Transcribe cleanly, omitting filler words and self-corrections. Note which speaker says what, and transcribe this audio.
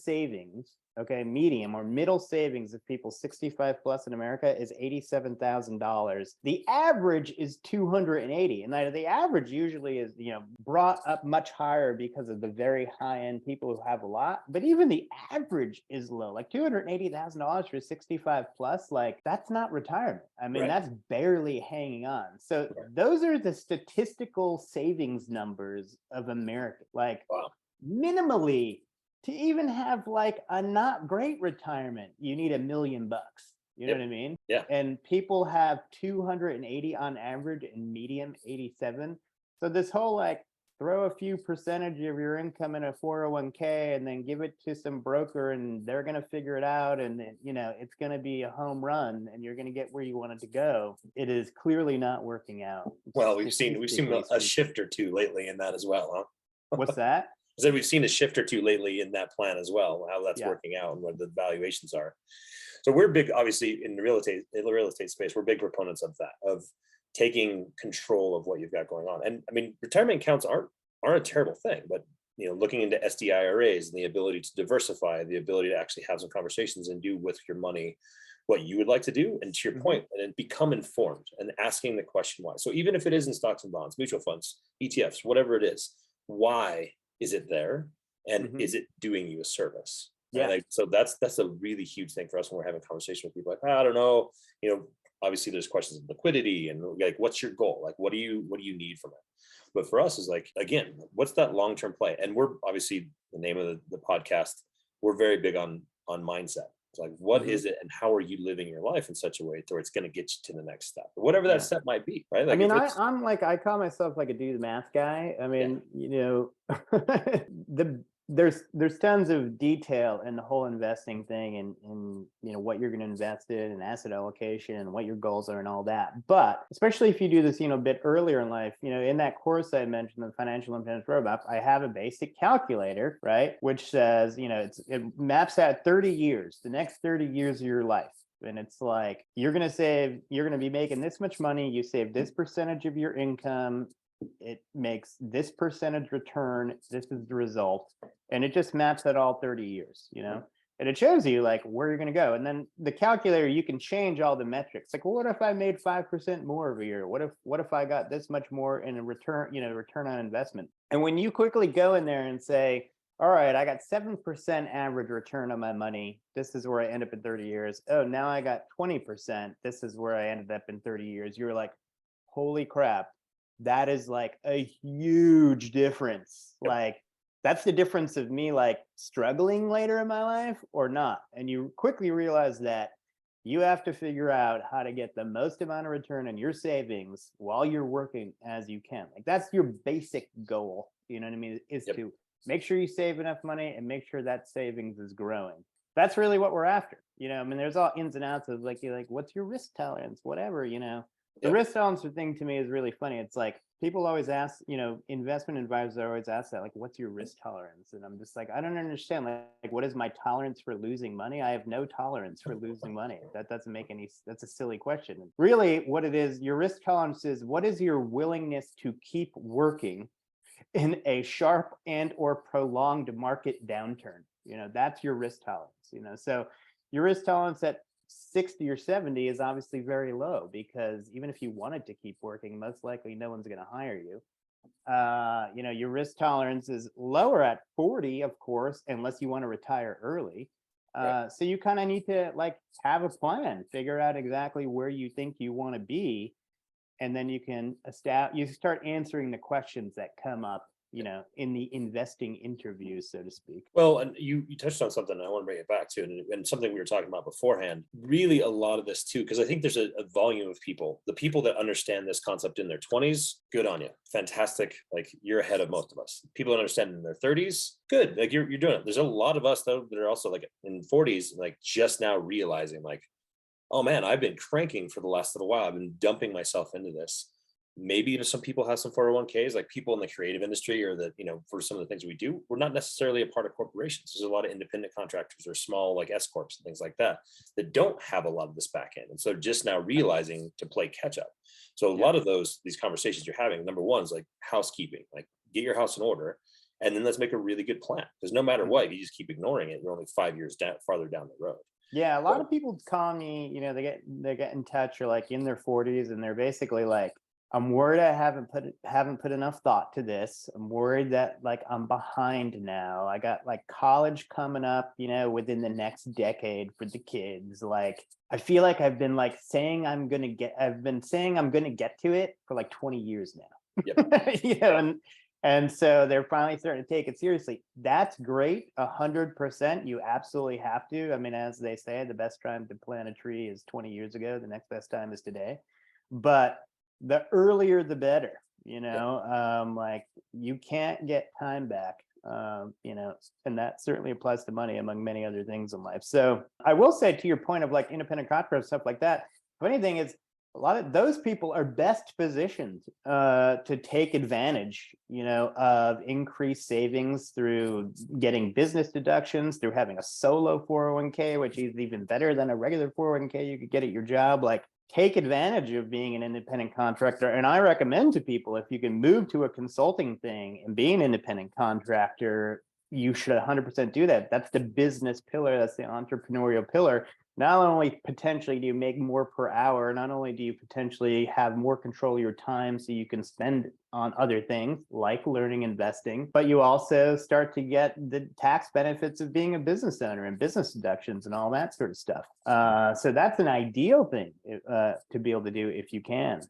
Speaker 1: savings, okay, medium or middle savings of people 65 plus in America is $87,000. The average is 280. And the average usually is, brought up much higher because of the very high end people who have a lot. But even the average is low, like $280,000 for 65 plus, like that's not retirement. I mean, that's barely hanging on. So those are the statistical savings numbers of America. Like, minimally, to even have like a not great retirement, you need $1 million. You know what I mean?
Speaker 2: Yeah.
Speaker 1: And people have 280 on average and medium 87. So this whole like throw a few percentage of your income in a 401k and then give it to some broker and they're going to figure it out. And then, it's going to be a home run and you're going to get where you wanted to go. It is clearly not working out.
Speaker 2: Well, we've seen a shift or two lately in that as well, huh?
Speaker 1: What's that?
Speaker 2: I said we've seen a shift or two lately in that plan as well, how that's working out and what the valuations are. So we're big, obviously, in the real estate space, we're big proponents of that, of taking control of what you've got going on. And I mean, retirement accounts aren't a terrible thing, but looking into SDIRAs and the ability to diversify, the ability to actually have some conversations and do with your money what you would like to do, and to your point, and then become informed and asking the question why. So even if it is in stocks and bonds, mutual funds, ETFs, whatever it is, why is it there, and is it doing you a service?
Speaker 1: Yeah.
Speaker 2: Like, so that's a really huge thing for us when we're having conversation with people. Like, I don't know, obviously there's questions of liquidity and like, what's your goal? Like, what do you need from it? But for us is like, again, what's that long-term play? And we're obviously, the name of the podcast, we're very big on mindset. It's like, what is it, and how are you living your life in such a way to where it's going to get you to the next step, whatever that step might be, right? Like,
Speaker 1: I mean, I'm like, I call myself like a do the math guy. I mean, there's tons of detail in the whole investing thing, and what you're going to invest in and asset allocation and what your goals are and all that. But especially if you do this, a bit earlier in life, in that course I mentioned, the Financial Independence Roadmap, I have a basic calculator, right? Which says, it maps out 30 years, the next 30 years of your life. And it's like, you're going to be making this much money. You save this percentage of your income. It makes this percentage return. This is the result. And it just maps out all 30 years, and it shows you like where you're going to go. And then the calculator, you can change all the metrics. Like, well, what if I made 5% more every year? What if I got this much more in a return, return on investment? And when you quickly go in there and say, all right, I got 7% average return on my money. This is where I end up in 30 years. Oh, now I got 20%. This is where I ended up in 30 years. You're like, holy crap. That is like a huge difference. Like, that's the difference of me like struggling later in my life or not. And you quickly realize that you have to figure out how to get the most amount of return on your savings while you're working as you can. Like, that's your basic goal. You know what I mean? Is to make sure you save enough money and make sure that savings is growing. That's really what we're after. I mean, there's all ins and outs of like, you're like, what's your risk tolerance? Whatever, The risk tolerance thing to me is really funny. It's like, people always ask, investment advisors always ask that, like, what's your risk tolerance? And I'm just like, I don't understand. Like, what is my tolerance for losing money? I have no tolerance for losing money. That doesn't make that's a silly question. Really, what it is, your risk tolerance is, what is your willingness to keep working in a sharp and or prolonged market downturn? That's your risk tolerance, so your risk tolerance at 60 or 70 is obviously very low, because even if you wanted to keep working, most likely no one's going to hire you. Your risk tolerance is lower at 40, of course, unless you want to retire early. So you kind of need to like have a plan, figure out exactly where you think you want to be, and then you can start answering the questions that come up in the investing interviews, so to speak.
Speaker 2: Well, and you touched on something I want to bring it back to, and something we were talking about beforehand. Really, a lot of this too, because I think there's a volume of people. The people that understand this concept in their 20s, good on you, fantastic. Like, you're ahead of most of us. People that understand in their 30s, good. Like, you're doing it. There's a lot of us though that are also like in 40s, like just now realizing like, oh man, I've been cranking for the last little while. I've been dumping myself into this. Maybe some people have some 401ks, like people in the creative industry, or that, for some of the things we do, we're not necessarily a part of corporations. There's a lot of independent contractors or small like S corps and things like that don't have a lot of this back end. And so just now realizing to play catch up. So a lot of these conversations you're having, number one is like housekeeping, like get your house in order. And then let's make a really good plan. Because no matter what, if you just keep ignoring it, you're only 5 years farther down the road.
Speaker 1: Yeah, a lot
Speaker 2: So,
Speaker 1: of people call me, they get in touch or like in their 40s and they're basically like, I'm worried I haven't put enough thought to this. I'm worried that like I'm behind now. I got like college coming up, within the next decade for the kids. Like I feel like I've been saying I'm gonna get to it for like 20 years now.
Speaker 2: yep.
Speaker 1: And so they're finally starting to take it seriously. That's great. 100%. You absolutely have to. I mean, as they say, the best time to plant a tree is 20 years ago. The next best time is today. But the earlier, the better, like you can't get time back, and that certainly applies to money among many other things in life. So I will say to your point of like independent contractors, stuff like that. Funny thing is, a lot of those people are best positioned to take advantage, of increased savings through getting business deductions, through having a solo 401k, which is even better than a regular 401k you could get at your job. Like take advantage of being an independent contractor. And I recommend to people, if you can move to a consulting thing and be an independent contractor, you should 100% do that. That's the business pillar. That's the entrepreneurial pillar. Not only potentially do you make more per hour, not only do you potentially have more control of your time so you can spend on other things like learning investing, but you also start to get the tax benefits of being a business owner and business deductions and all that sort of stuff. So that's an ideal thing to be able to do if you can.